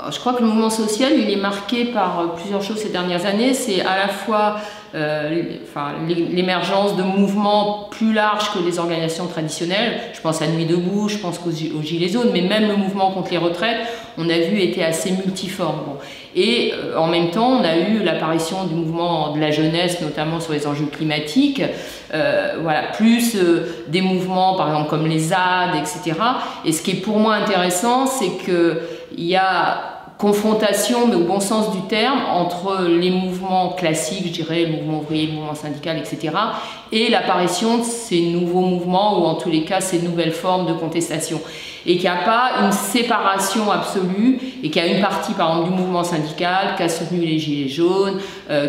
Je crois que le mouvement social, il est marqué par plusieurs choses ces dernières années. C'est à la fois l'émergence de mouvements plus larges que les organisations traditionnelles. Je pense à Nuit debout, je pense aux Gilets jaunes, mais même le mouvement contre les retraites, on a vu, était assez multiforme. Bon. Et en même temps, on a eu l'apparition du mouvement de la jeunesse, notamment sur les enjeux climatiques, plus des mouvements, par exemple, comme les ZAD, etc. Et ce qui est pour moi intéressant, c'est qu'il y a confrontation, mais au bon sens du terme, entre les mouvements classiques, je dirais, le mouvement ouvrier, le mouvement syndical, etc., et l'apparition de ces nouveaux mouvements, ou en tous les cas, ces nouvelles formes de contestation. Et qu'il n'y a pas une séparation absolue, et qu'il y a une partie, par exemple, du mouvement syndical qui a soutenu les Gilets jaunes,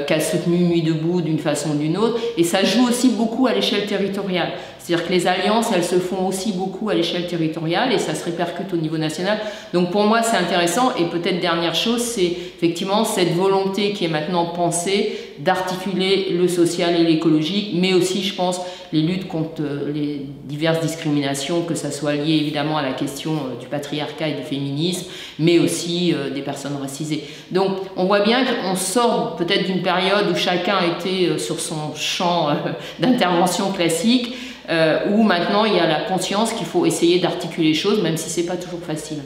qui a soutenu Nuit debout d'une façon ou d'une autre, et ça joue aussi beaucoup à l'échelle territoriale. C'est-à-dire que les alliances, elles se font aussi beaucoup à l'échelle territoriale et ça se répercute au niveau national. Donc pour moi, c'est intéressant. Et peut-être dernière chose, c'est effectivement cette volonté qui est maintenant pensée d'articuler le social et l'écologique, mais aussi, je pense, les luttes contre les diverses discriminations, que ça soit lié évidemment à la question du patriarcat et du féminisme, mais aussi des personnes racisées. Donc on voit bien qu'on sort peut-être d'une période où chacun était sur son champ d'intervention classique, où maintenant il y a la conscience qu'il faut essayer d'articuler les choses, même si c'est pas toujours facile.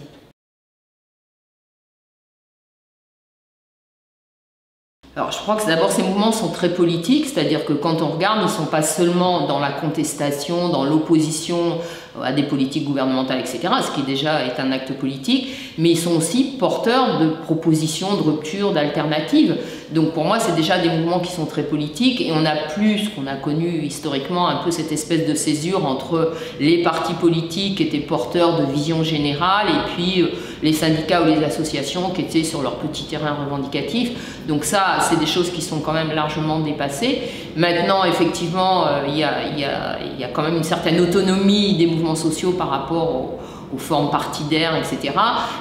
Alors je crois que d'abord ces mouvements sont très politiques, c'est-à-dire que quand on regarde, ils ne sont pas seulement dans la contestation, dans l'opposition à des politiques gouvernementales, etc., ce qui déjà est un acte politique, mais ils sont aussi porteurs de propositions, de ruptures, d'alternatives. Donc pour moi, c'est déjà des mouvements qui sont très politiques et on n'a plus ce qu'on a connu historiquement, un peu cette espèce de césure entre les partis politiques qui étaient porteurs de vision générale et puis les syndicats ou les associations qui étaient sur leur petit terrain revendicatif. Donc ça, c'est des choses qui sont quand même largement dépassées. Maintenant, effectivement, il y a quand même une certaine autonomie des mouvements sociaux par rapport aux formes partidaires, etc.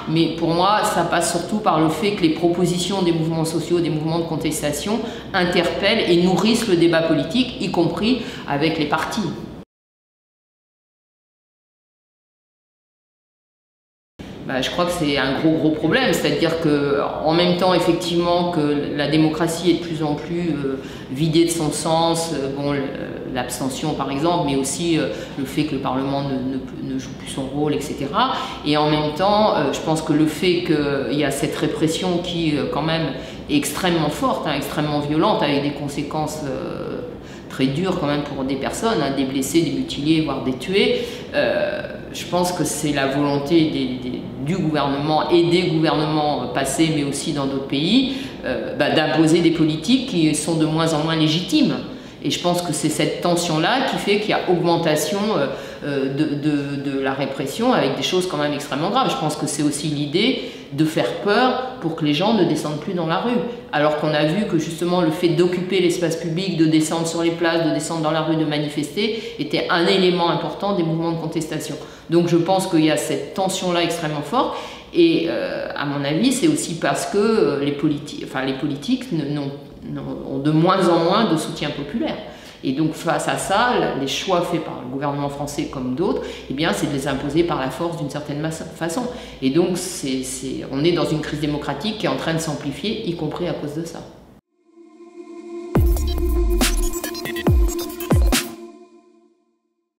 Mais pour moi, ça passe surtout par le fait que les propositions des mouvements sociaux, des mouvements de contestation interpellent et nourrissent le débat politique, y compris avec les partis. Je crois que c'est un gros problème, c'est-à-dire qu'en même temps, effectivement, que la démocratie est de plus en plus vidée de son sens, l'abstention par exemple, mais aussi le fait que le Parlement ne joue plus son rôle, etc. Et en même temps, je pense que le fait qu'il y a cette répression qui, quand même, est extrêmement forte, extrêmement violente, avec des conséquences très dures quand même pour des personnes, des blessés, des mutilés, voire des tués. Je pense que c'est la volonté du gouvernement et des gouvernements passés, mais aussi dans d'autres pays, d'imposer des politiques qui sont de moins en moins légitimes. Et je pense que c'est cette tension-là qui fait qu'il y a augmentation de la répression avec des choses quand même extrêmement graves. Je pense que c'est aussi l'idée de faire peur pour que les gens ne descendent plus dans la rue. Alors qu'on a vu que justement le fait d'occuper l'espace public, de descendre sur les places, de descendre dans la rue, de manifester, était un élément important des mouvements de contestation. Donc je pense qu'il y a cette tension-là extrêmement forte. Et à mon avis, c'est aussi parce que les politiques ont de moins en moins de soutien populaire. Et donc face à ça, les choix faits par le gouvernement français comme d'autres, eh bien, c'est de les imposer par la force d'une certaine façon. Et donc on est dans une crise démocratique qui est en train de s'amplifier, y compris à cause de ça.